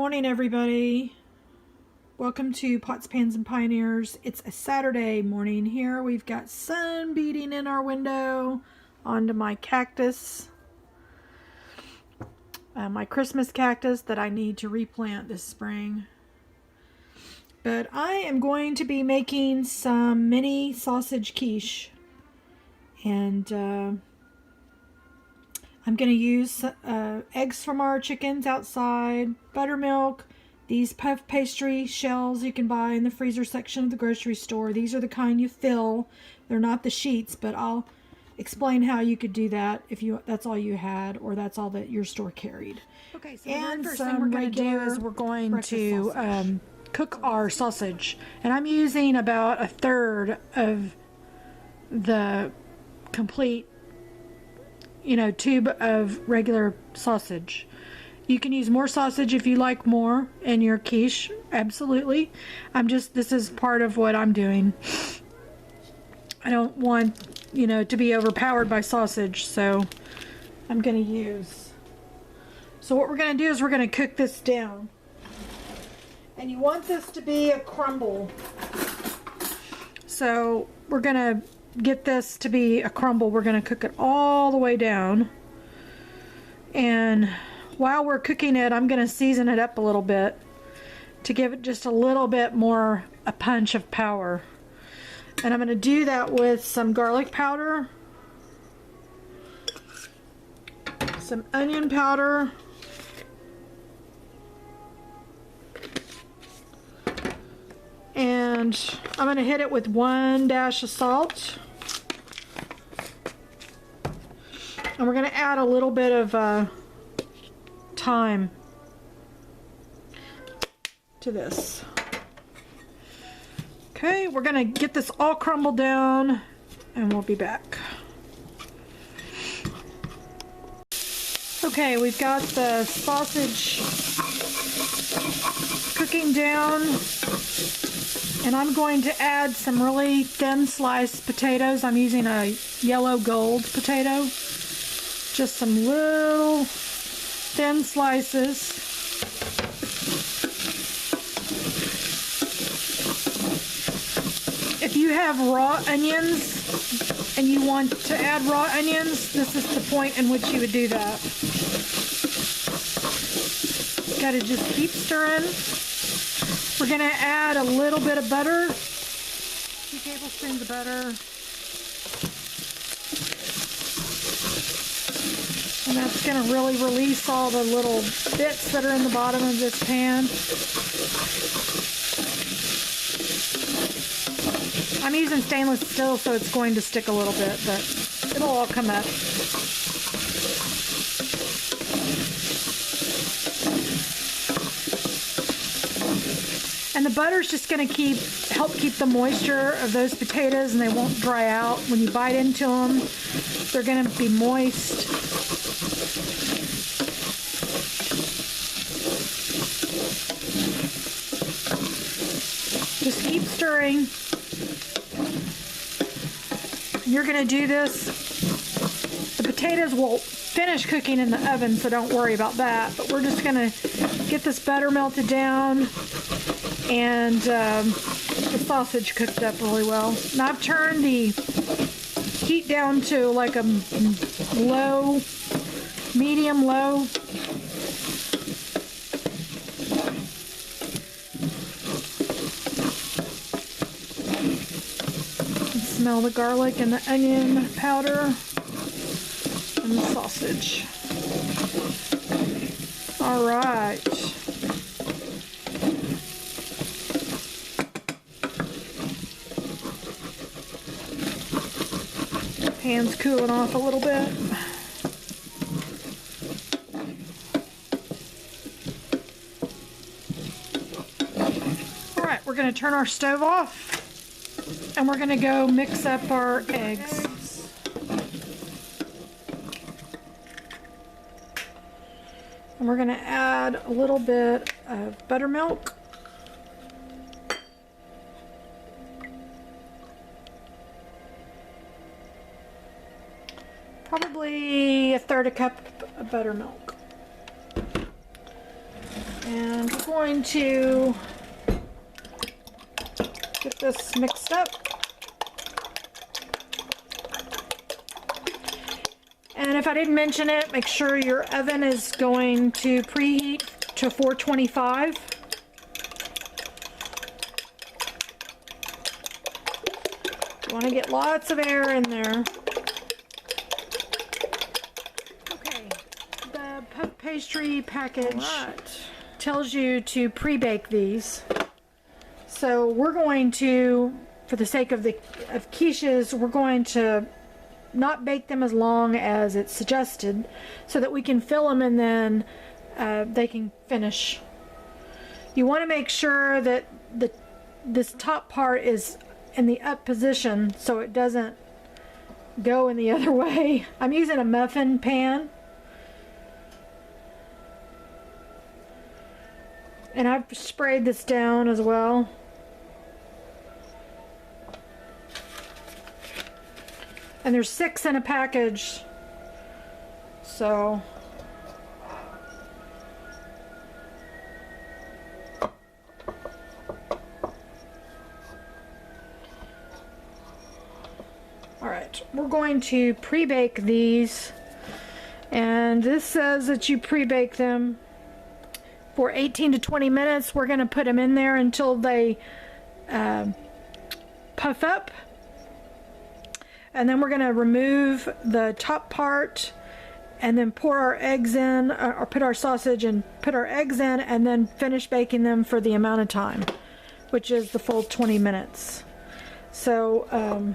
morning, everybody. Welcome to Pots, Pans, and Pioneers. It's a Saturday morning here. We've got sun beating in our window onto my cactus, my Christmas cactus that I need to replant this spring. But I am going to be making some mini sausage quiche, and I'm going to use eggs from our chickens outside, buttermilk, these puff pastry shells you can buy in the freezer section of the grocery store. These are the kind you fill. They're not the sheets, but I'll explain how you could do that if that's all you had or that's all that your store carried. Okay, so the first thing we're going to do is we're going to cook our sausage. And I'm using about a third of the complete tube of regular sausage. You can use more sausage if you like more in your quiche, absolutely. This is part of what I'm doing. I don't want, to be overpowered by sausage, so I'm going to use. So what we're going to do is we're going to cook this down. And you want this to be a crumble. So we're going to get this to be a crumble. We're going to cook it all the way down, and while we're cooking it, I'm going to season it up a little bit to give it just a little bit more a punch of power. And I'm going to do that with some garlic powder, some onion powder, and I'm going to hit it with 1 dash of salt. And we're going to add a little bit of thyme to this. Okay, we're going to get this all crumbled down and we'll be back. Okay, we've got the sausage cooking down, and I'm going to add some really thin sliced potatoes. I'm using a yellow gold potato. Just some little thin slices. If you have raw onions and you want to add raw onions, this is the point in which you would do that. Got to just keep stirring. We're going to add a little bit of butter, 2 tablespoons of butter. And that's going to really release all the little bits that are in the bottom of this pan. I'm using stainless steel, so it's going to stick a little bit, but it'll all come up. And the butter's just going to help keep the moisture of those potatoes, and they won't dry out. When you bite into them, they're going to be moist. Just keep stirring. You're going to do this. The potatoes will finish cooking in the oven, so don't worry about that. But we're just going to get this butter melted down and the sausage cooked up really well. Now I've turned the heat down to like a medium low. Smell the garlic and the onion powder and the sausage. All right. Pan's cooling off a little bit. All right, we're going to turn our stove off. And we're going to go mix up our eggs. And we're going to add a little bit of buttermilk. Probably a third a cup of buttermilk. And we're going to get this mixed up. And if I didn't mention it, make sure your oven is going to preheat to 425. You want to get lots of air in there. Okay, the puff pastry package tells you to pre-bake these. So we're going to, for the sake of quiches, we're going to not bake them as long as it's suggested, so that we can fill them and then they can finish. You want to make sure that this top part is in the up position so it doesn't go in the other way. I'm using a muffin pan, and I've sprayed this down as well. And there's 6 in a package, so alright, we're going to pre-bake these, and this says that you pre-bake them for 18 to 20 minutes. We're going to put them in there until they puff up. And then we're going to remove the top part and then pour our eggs in, or put our sausage and put our eggs in, and then finish baking them for the amount of time, which is the full 20 minutes. So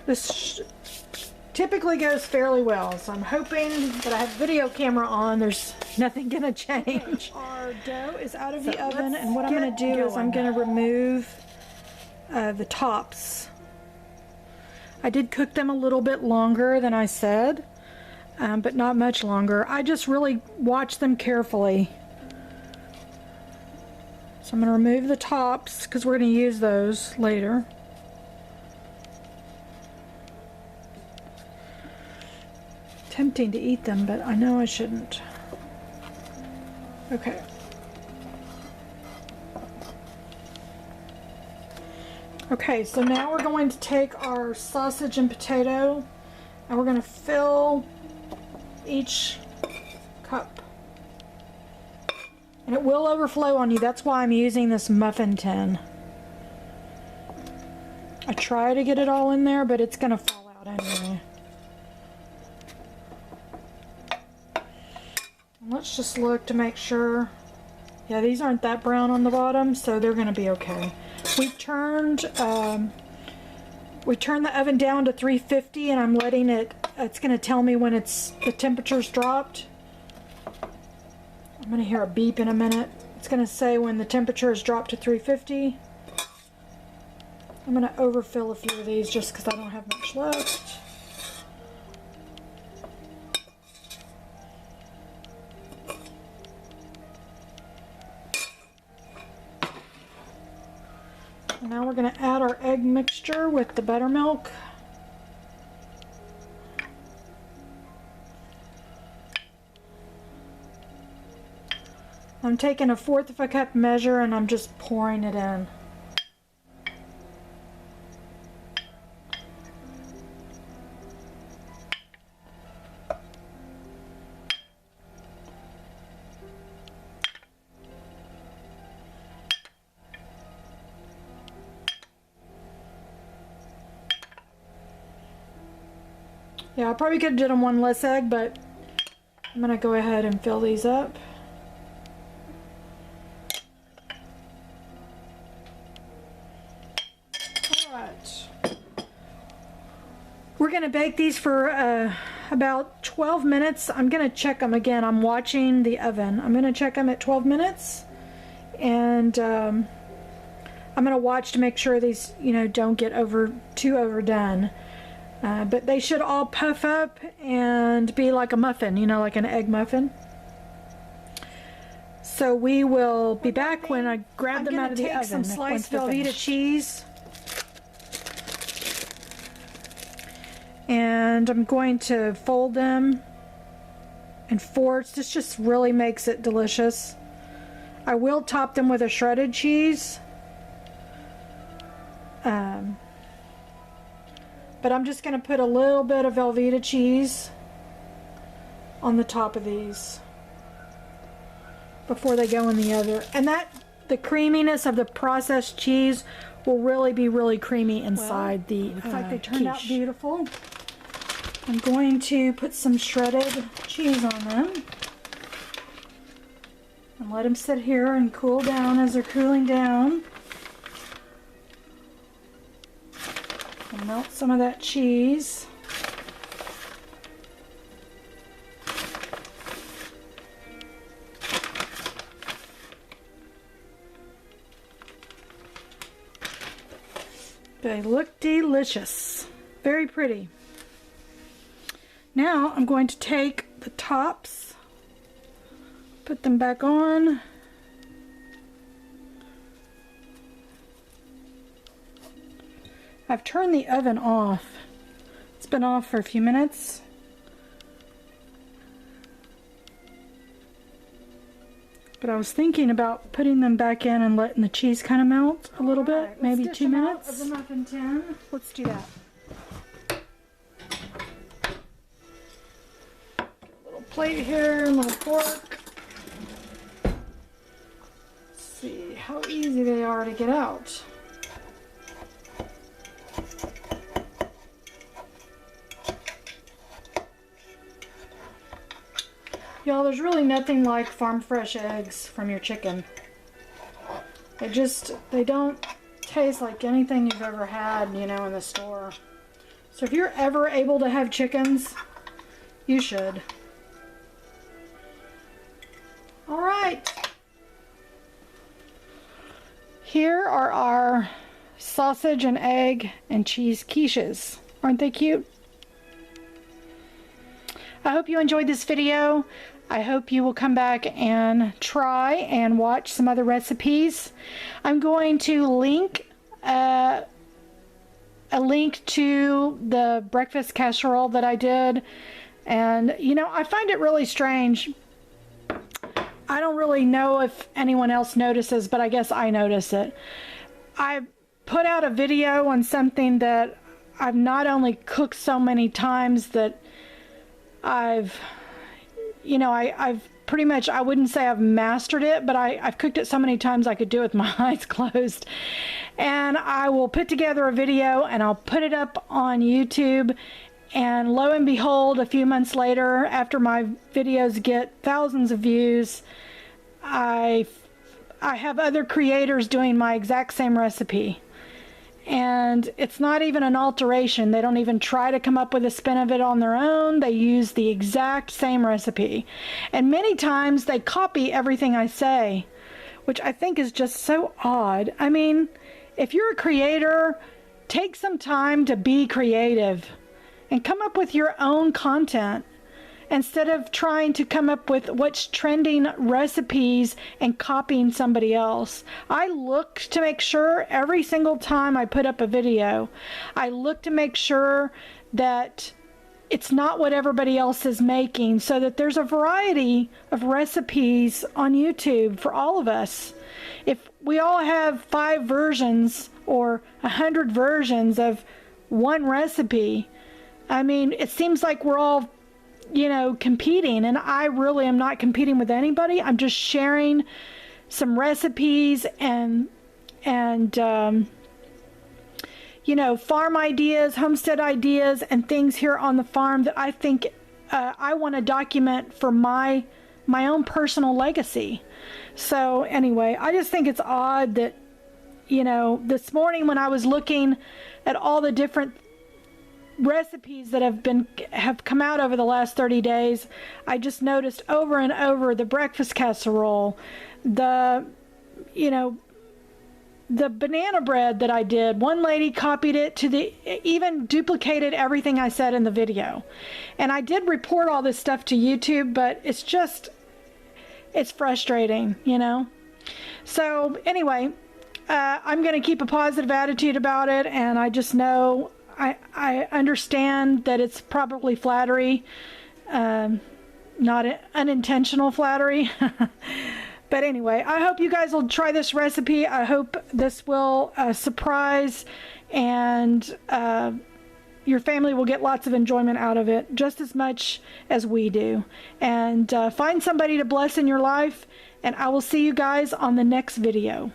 this typically goes fairly well. So I'm hoping that I have video camera on. There's nothing going to change. Our dough is out of the oven, and what I'm going to do is I'm going to remove the tops. I did cook them a little bit longer than I said, but not much longer. I just really watched them carefully. So I'm going to remove the tops because we're going to use those later. Tempting to eat them, but I know I shouldn't. Okay. Okay, so now we're going to take our sausage and potato, and we're going to fill each cup. And it will overflow on you. That's why I'm using this muffin tin. I try to get it all in there, but it's going to fall out anyway. Let's just look to make sure. Yeah, these aren't that brown on the bottom, so they're going to be okay. We turned the oven down to 350, and I'm letting it, it's going to tell me when the temperature's dropped. I'm going to hear a beep in a minute. It's going to say when the temperature has dropped to 350. I'm going to overfill a few of these just because I don't have much left. Now we're going to add our egg mixture with the buttermilk. I'm taking 1/4 of a cup measure and I'm just pouring it in. Yeah, I probably could have done one less egg, but I'm going to go ahead and fill these up. Alright. We're going to bake these for about 12 minutes. I'm going to check them again. I'm watching the oven. I'm going to check them at 12 minutes. And I'm going to watch to make sure these, don't get too overdone. But they should all puff up and be like a muffin, like an egg muffin. So we will be back when I grab them out of the oven. I'm going to take some sliced Velveeta cheese. And I'm going to fold them and forks. This just really makes it delicious. I will top them with a shredded cheese. But I'm just going to put a little bit of Velveeta cheese on the top of these before they go in the oven. And the creaminess of the processed cheese will really be really creamy inside the looks like they turned out beautiful. I'm going to put some shredded cheese on them and let them sit here and cool down as they're cooling down. And melt some of that cheese. They look delicious. Very pretty. Now I'm going to take the tops, put them back on. I've turned the oven off. It's been off for a few minutes. But I was thinking about putting them back in and letting the cheese kind of melt a little bit, maybe 2 minutes. Of the muffin tin. Let's do that. A little plate here, a little fork. Let's see how easy they are to get out. Y'all, there's really nothing like farm fresh eggs from your chicken. They don't taste like anything you've ever had, you know, in the store. So if you're ever able to have chickens, you should. All right. Here are our sausage and egg and cheese quiches. Aren't they cute? I hope you enjoyed this video. I hope you will come back and try and watch some other recipes. I'm going to link a link to the breakfast casserole that I did. And, you know, I find it really strange. I don't really know if anyone else notices, but I guess I notice it. I put out a video on something that I've not only cooked so many times that I've pretty much, I wouldn't say I've mastered it, but I've cooked it so many times I could do it with my eyes closed. And I will put together a video and I'll put it up on YouTube. And lo and behold, a few months later, after my videos get thousands of views, I have other creators doing my exact same recipe. And it's not even an alteration. They don't even try to come up with a spin of it on their own. They use the exact same recipe. And many times they copy everything I say, which I think is just so odd. I mean, if you're a creator, take some time to be creative and come up with your own content instead of trying to come up with what's trending recipes and copying somebody else. I look to make sure every single time I put up a video, I look to make sure that it's not what everybody else is making, so that there's a variety of recipes on YouTube for all of us. If we all have 5 versions or 100 versions of one recipe, I mean, it seems like we're all, you know, competing, and I really am not competing with anybody. I'm just sharing some recipes and you know, farm ideas, homestead ideas, and things here on the farm that I think I want to document for my own personal legacy. So anyway, I just think it's odd that, you know, this morning when I was looking at all the different recipes that have come out over the last 30 days, I just noticed over and over the breakfast casserole, the banana bread that I did. One lady copied it even duplicated everything I said in the video. And I did report all this stuff to YouTube, but it's frustrating, you know. So anyway, I'm going to keep a positive attitude about it, and I just know I understand that it's probably flattery, not unintentional flattery. But anyway, I hope you guys will try this recipe. I hope this will surprise, and your family will get lots of enjoyment out of it, just as much as we do. And find somebody to bless in your life, and I will see you guys on the next video.